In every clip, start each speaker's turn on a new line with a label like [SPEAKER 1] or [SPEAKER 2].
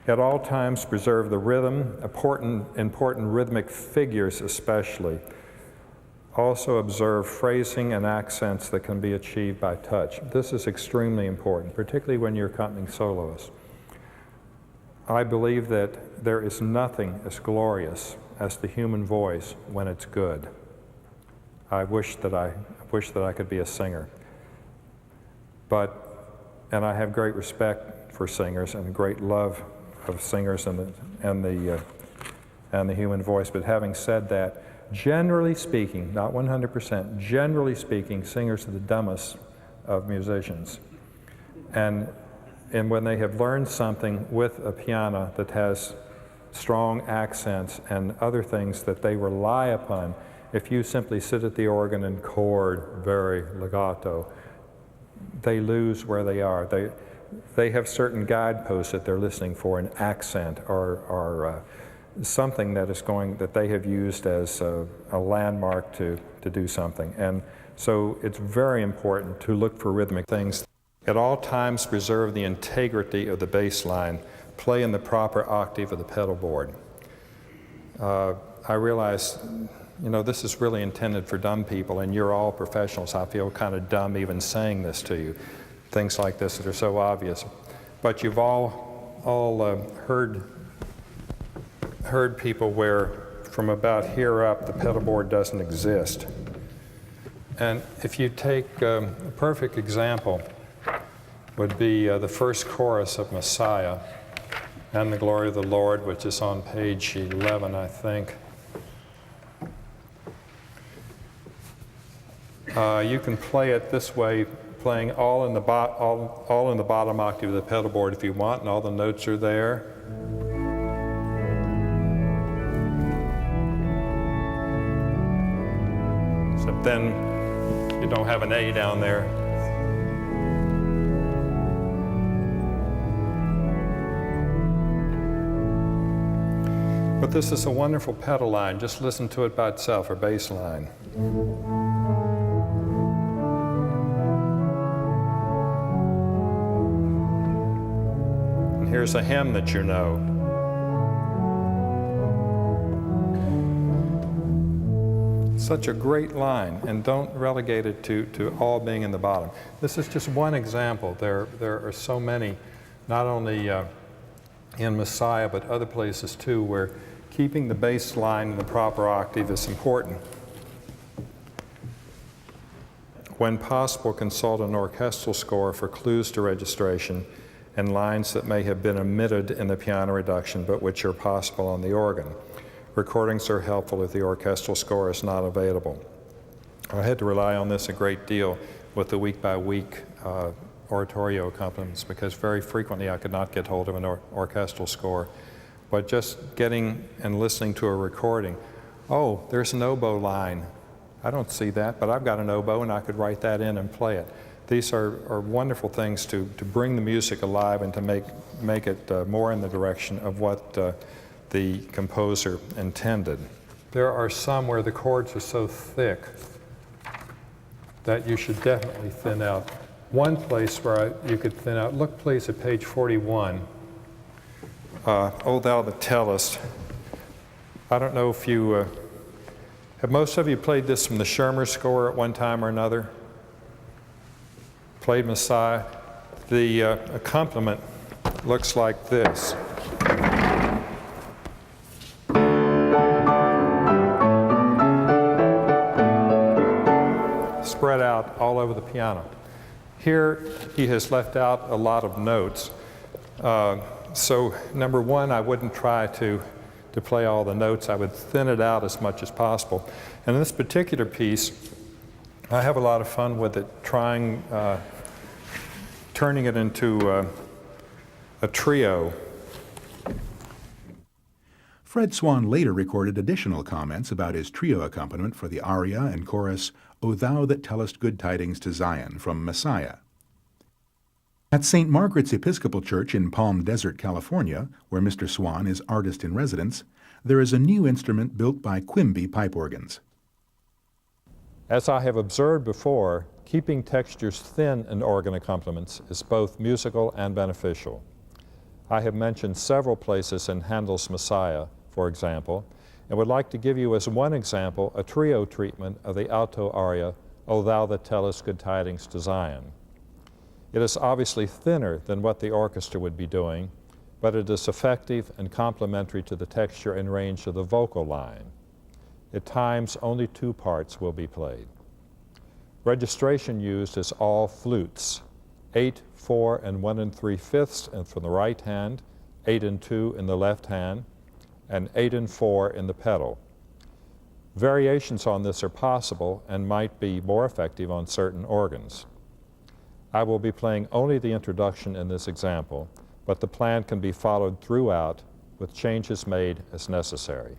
[SPEAKER 1] At all times preserve the rhythm, important rhythmic figures especially. Also observe phrasing and accents that can be achieved by touch. This is extremely important, particularly when you're accompanying soloists. I believe that there is nothing as glorious as the human voice when it's good. I wish that I could be a singer. And I have great respect for singers and great love of singers and the human voice. But having said that, generally speaking, not 100%, generally speaking, singers are the dumbest of musicians. And when they have learned something with a piano that has strong accents and other things that they rely upon, if you simply sit at the organ and chord very legato, they lose where they are. They have certain guideposts that they're listening for, an accent or something that they have used as a landmark to do something. And so it's very important to look for rhythmic things. At all times preserve the integrity of the bass line. Play in the proper octave of the pedal board. I realize, this is really intended for dumb people, and you're all professionals. I feel kind of dumb even saying this to you. Things like this that are so obvious. But you've all heard people where from about here up the pedal board doesn't exist. And if you take a perfect example would be the first chorus of Messiah and the Glory of the Lord, which is on page 11, I think. You can play it this way, playing all in the bottom octave of the pedal board if you want, and all the notes are there. Except then you don't have an A down there. But this is a wonderful pedal line. Just listen to it by itself, or bass line. And here's a hymn that you know. Such a great line, and don't relegate it to all being in the bottom. This is just one example. There are so many, not only in Messiah, but other places too, where keeping the bass line in the proper octave is important. When possible, consult an orchestral score for clues to registration and lines that may have been omitted in the piano reduction, but which are possible on the organ. Recordings are helpful if the orchestral score is not available. I had to rely on this a great deal with the week-by-week oratorio accompaniments, because very frequently I could not get hold of an orchestral score. But just getting and listening to a recording, oh, there's an oboe line. I don't see that, but I've got an oboe and I could write that in and play it. These are wonderful things to bring the music alive and to make it more in the direction of what the composer intended. There are some where the chords are so thick that you should definitely thin out. One place where you could thin out, look please at page 41. O Thou that Tellest. I don't know if you, have most of you played this from the Schirmer score at one time or another? Played Messiah? The accompaniment looks like this. Spread out all over the piano. Here he has left out a lot of notes. So number one, I wouldn't try to play all the notes. I would thin it out as much as possible. And in this particular piece, I have a lot of fun with it, turning it into a trio.
[SPEAKER 2] Fred Swann later recorded additional comments about his trio accompaniment for the aria and chorus, O Thou that Tellest Good Tidings to Zion, from Messiah. At St. Margaret's Episcopal Church in Palm Desert, California, where Mr. Swann is artist in residence, there is a new instrument built by Quimby pipe organs.
[SPEAKER 1] As I have observed before, keeping textures thin in organ accompaniments is both musical and beneficial. I have mentioned several places in Handels Messiah, for example, and would like to give you as one example a trio treatment of the alto aria, O Thou that Tellest Good Tidings to Zion. It is obviously thinner than what the orchestra would be doing, but it is effective and complementary to the texture and range of the vocal line. At times, only 2 parts will be played. Registration used is all flutes, 8, 4, and 1 3/5 and from the right hand, 8 and 2 in the left hand, and 8 and 4 in the pedal. Variations on this are possible and might be more effective on certain organs. I will be playing only the introduction in this example, but the plan can be followed throughout with changes made as necessary.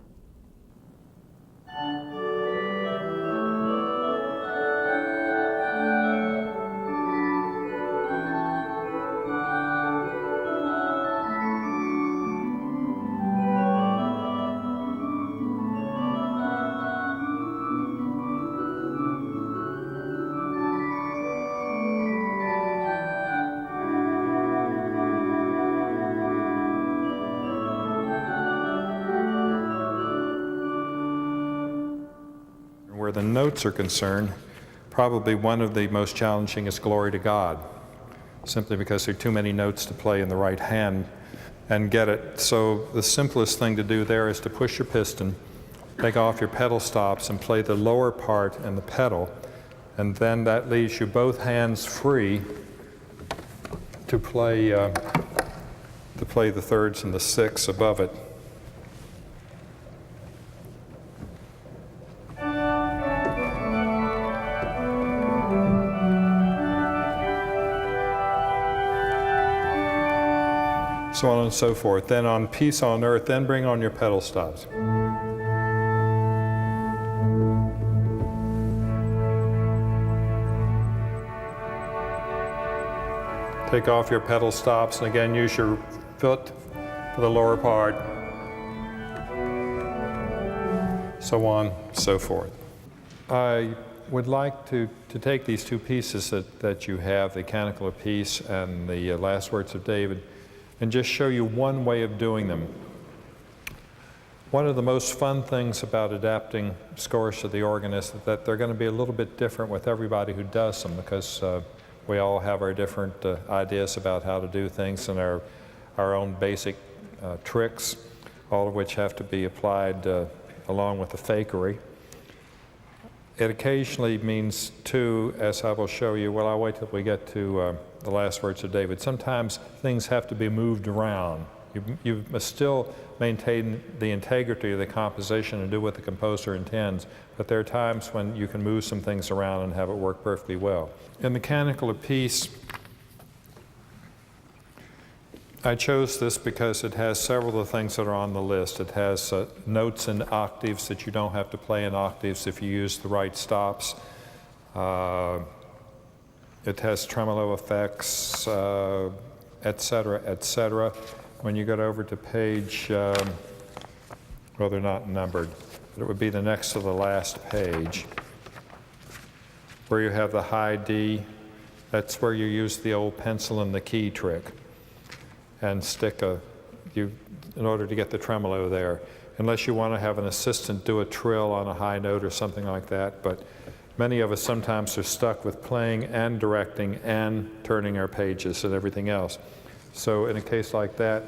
[SPEAKER 1] Where the notes are concerned, probably one of the most challenging is Glory to God, simply because there are too many notes to play in the right hand and get it. So the simplest thing to do there is to push your piston, take off your pedal stops, and play the lower part in the pedal, and then that leaves you both hands free to play the thirds and the sixths above it. So on and so forth. Then on Peace on Earth, then bring on your pedal stops. Take off your pedal stops, and again use your foot for the lower part. So on, so forth. I would like to take these 2 pieces that you have, the Canticle of Peace and the Last Words of David, and just show you one way of doing them. One of the most fun things about adapting scores to the organist is that they're going to be a little bit different with everybody who does them, because we all have our different ideas about how to do things and our own basic tricks, all of which have to be applied along with the fakery. It occasionally means, too, as I will show you, well, I'll wait till we get to the Last Words of David. Sometimes things have to be moved around. You must still maintain the integrity of the composition and do what the composer intends, but there are times when you can move some things around and have it work perfectly well. In the Canticle of Peace, I chose this because it has several of the things that are on the list. It has notes in octaves that you don't have to play in octaves if you use the right stops. It has tremolo effects, etc., etc. When you get over to page, well, they're not numbered, but it would be the next to the last page, where you have the high D. That's where you use the old pencil and the key trick and stick in order to get the tremolo there, unless you want to have an assistant do a trill on a high note or something like that. But many of us sometimes are stuck with playing and directing and turning our pages and everything else. So in a case like that,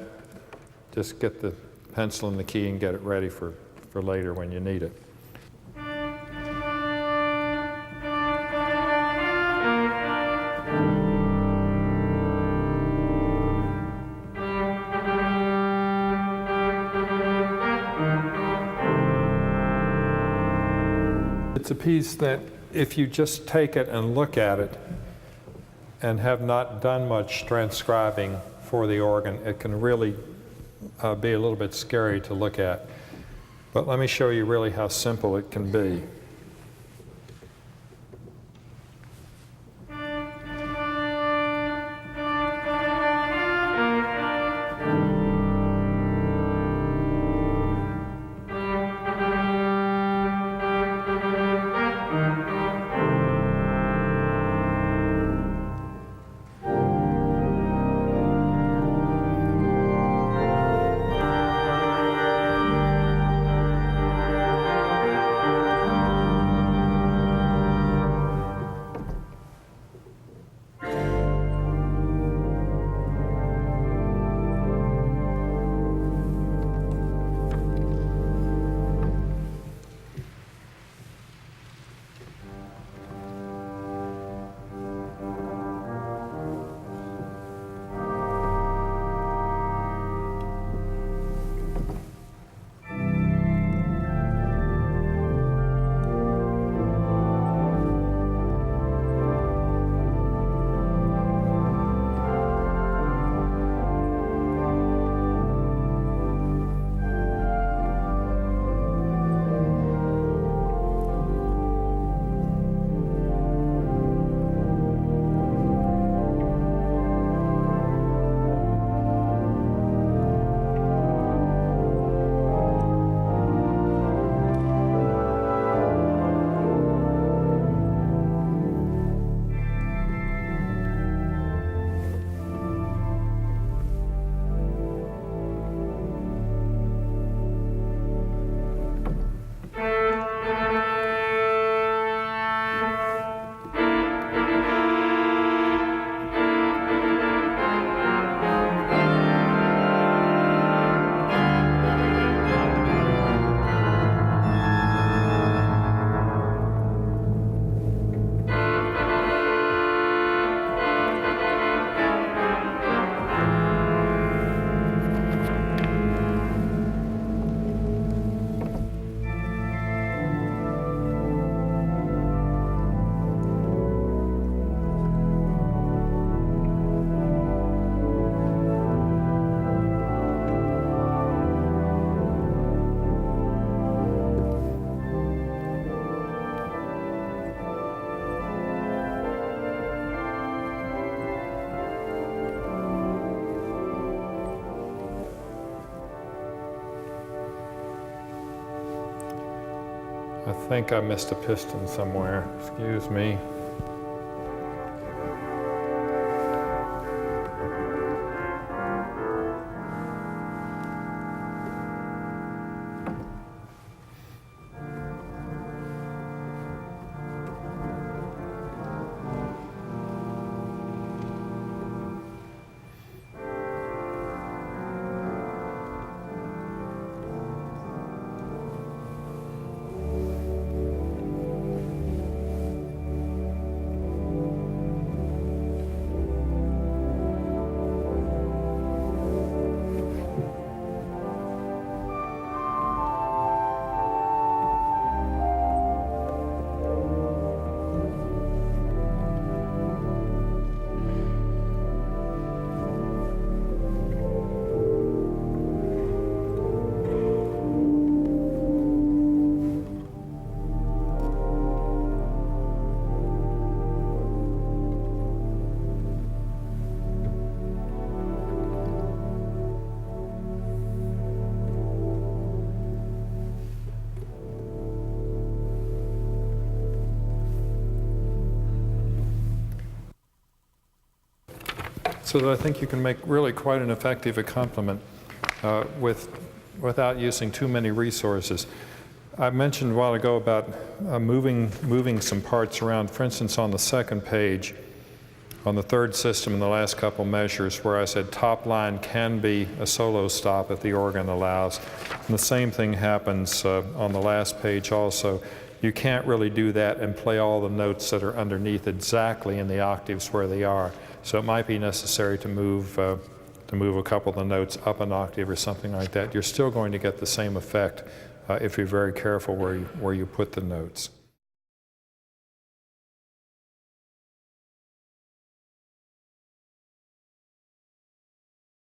[SPEAKER 1] just get the pencil and the key and get it ready for later when you need it. It's a piece that if you just take it and look at it and have not done much transcribing for the organ, it can really be a little bit scary to look at. But let me show you really how simple it can be. I think I missed a piston somewhere. Excuse me. So that I think you can make really quite an effective accompaniment without using too many resources. I mentioned a while ago about moving some parts around. For instance, on the second page, on the third system in the last couple measures, where I said top line can be a solo stop if the organ allows. And the same thing happens on the last page also. You can't really do that and play all the notes that are underneath exactly in the octaves where they are. So it might be necessary to move a couple of the notes up an octave or something like that. You're still going to get the same effect if you're very careful where you put the notes.